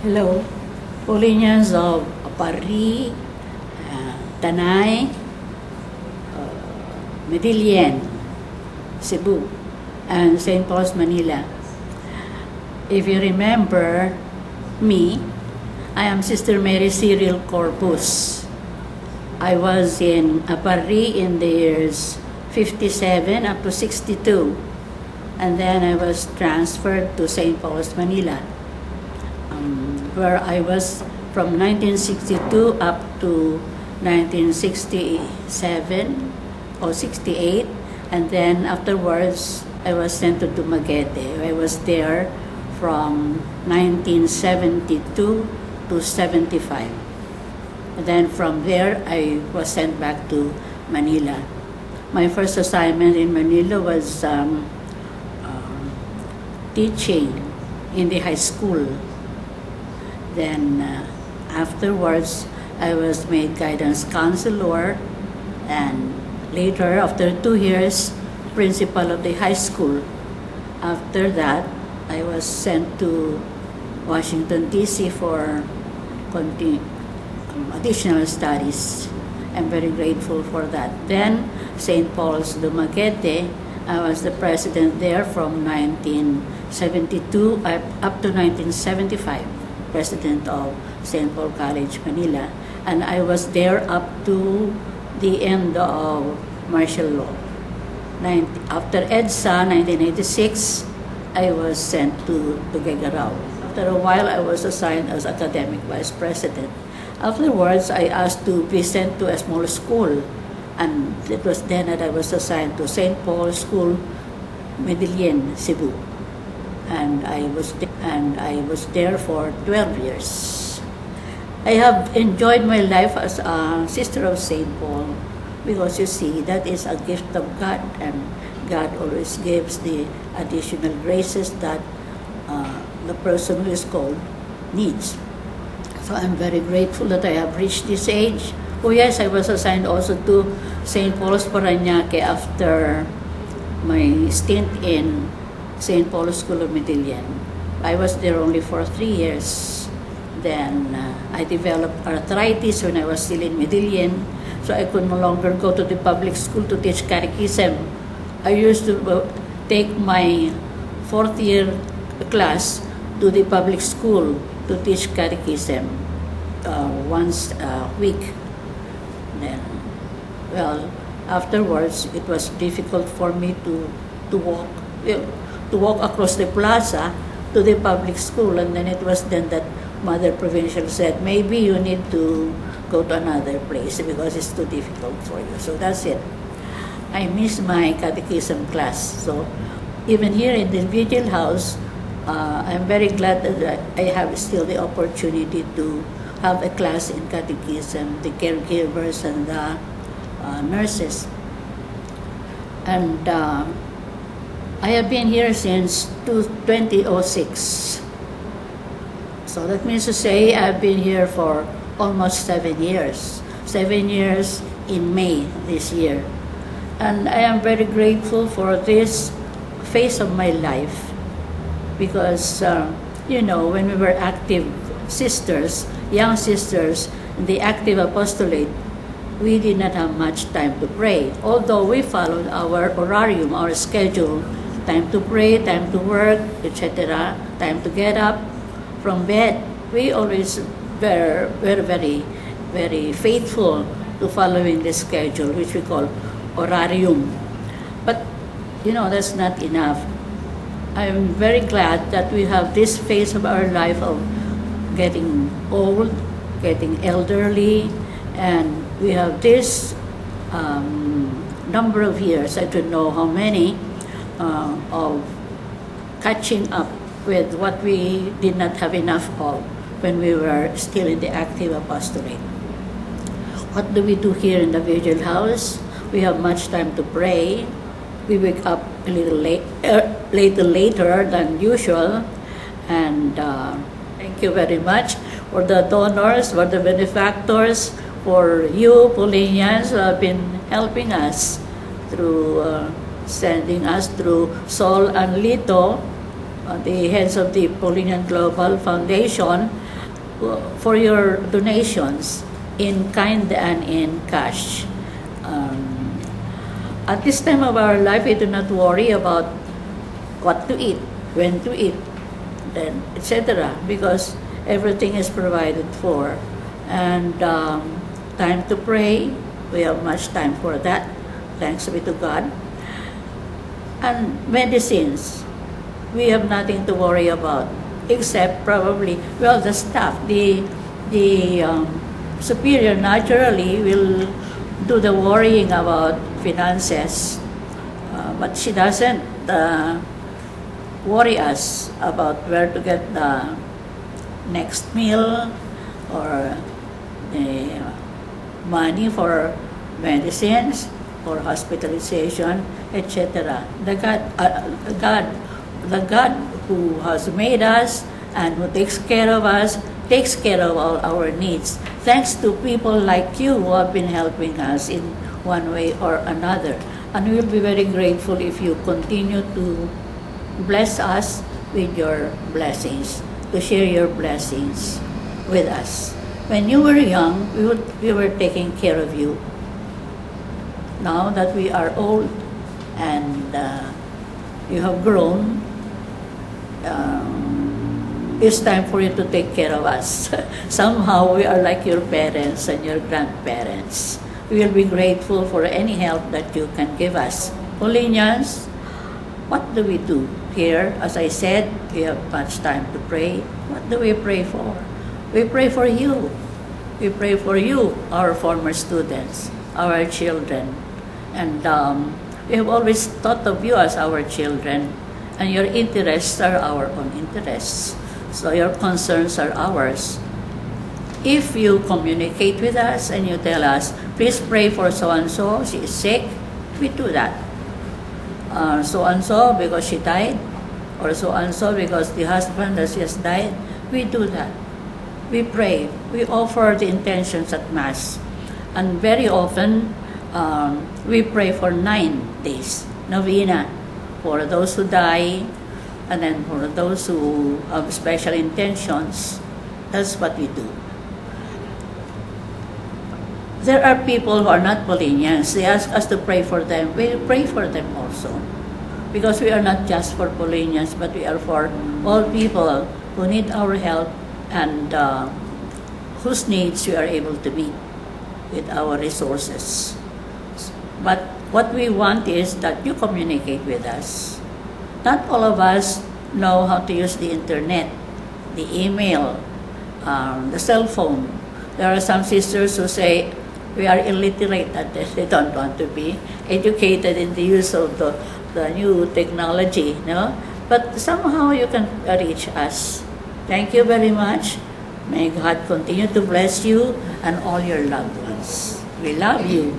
Hello, Paulinians of Pari, Tanay, Medellin, Cebu, and St. Paul's, Manila. If you remember me, I am Sister Mary Cyril Corpus. I was in Pari in the years 57 up to 62, and then I was transferred to St. Paul's, Manila, where I was from 1962 up to 1967 or 68, and then afterwards I was sent to Dumaguete. I was there from 1972 to 75. And then from there I was sent back to Manila. My first assignment in Manila was teaching in the high school. Then afterwards, I was made guidance counselor, and later, after 2 years, principal of the high school. After that, I was sent to Washington, D.C. for additional studies. I'm very grateful for that. Then, St. Paul's, Dumaguete, I was the president there from 1972 up to 1975. President of St. Paul College, Manila, and I was there up to the end of martial law. After EDSA, 1986, I was sent to Tuguegarao. After a while, I was assigned as academic vice president. Afterwards, I asked to be sent to a small school, and it was then that I was assigned to St. Paul's School, Medellin, Cebu. And I was there for 12 years. I have enjoyed my life as a sister of St. Paul, because you see, that is a gift of God, and God always gives the additional graces that the person who is called needs. So I'm very grateful that I have reached this age. Oh yes, I was assigned also to St. Paul's, Parañaque after my stint in St. Paul's School of Medellin. I was there only for 3 years. Then I developed arthritis when I was still in Medellin, so I could no longer go to the public school to teach catechism. I used to take my 4th year class to the public school to teach catechism once a week. Then, well, afterwards it was difficult for me to walk across the plaza to the public school, and then it was then that Mother Provincial said, maybe you need to go to another place because it's too difficult for you. So that's it. I miss my catechism class. So even here in the vigil house, I'm very glad that I have still the opportunity to have a class in catechism, the caregivers and the nurses. And I have been here since 2006. So that means to say I've been here for almost 7 years. 7 years in May this year. And I am very grateful for this phase of my life, because, when we were active sisters, young sisters, in the active apostolate, we did not have much time to pray. Although we followed our horarium, our schedule, time to pray, time to work, etc., time to get up from bed. We always were very, very faithful to following the schedule, which we call horarium. But, that's not enough. I'm very glad that we have this phase of our life of getting old, getting elderly, and we have this number of years, I don't know how many, of catching up with what we did not have enough of when we were still in the active apostolate. What do we do here in the vigil house? We have much time to pray. We wake up a little later than usual, and thank you very much for the donors, for the benefactors, for you, Paulinians, who have been helping us through sending us through Sol and Lito, the heads of the Paulinian Global Foundation, for your donations in kind and in cash. At this time of our life, we do not worry about what to eat, when to eat, then etc. Because everything is provided for. And time to pray, we have much time for that. Thanks be to God. And medicines, we have nothing to worry about, except probably, well, the staff, the superior naturally will do the worrying about finances, but she doesn't worry us about where to get the next meal or the money for medicines, for hospitalization, etc. The God who has made us and who takes care of us, takes care of all our needs. Thanks to people like you who have been helping us in one way or another. And we'll be very grateful if you continue to bless us with your blessings, to share your blessings with us. When you were young, we were taking care of you. Now that we are old and you have grown, it's time for you to take care of us. Somehow we are like your parents and your grandparents. We will be grateful for any help that you can give us. Polinians, what do we do here? As I said, we have much time to pray. What do we pray for? We pray for you. We pray for you, our former students, our children. And we have always thought of you as our children, and your interests are our own interests. So your concerns are ours. If you communicate with us and you tell us, please pray for so-and-so, she is sick, we do that. So-and-so because she died, or so-and-so because the husband has just died, we do that. We pray. We offer the intentions at Mass. And very often, we pray for 9 days, novena, for those who die, and then for those who have special intentions. That's what we do. There are people who are not Polinians. They ask us to pray for them. We pray for them also. Because we are not just for Polinians, but we are for all people who need our help and whose needs we are able to meet with our resources. But what we want is that you communicate with us. Not all of us know how to use the internet, the email, the cell phone. There are some sisters who say we are illiterate and they don't want to be educated in the use of the new technology, no? But somehow you can reach us. Thank you very much. May God continue to bless you and all your loved ones. We love you.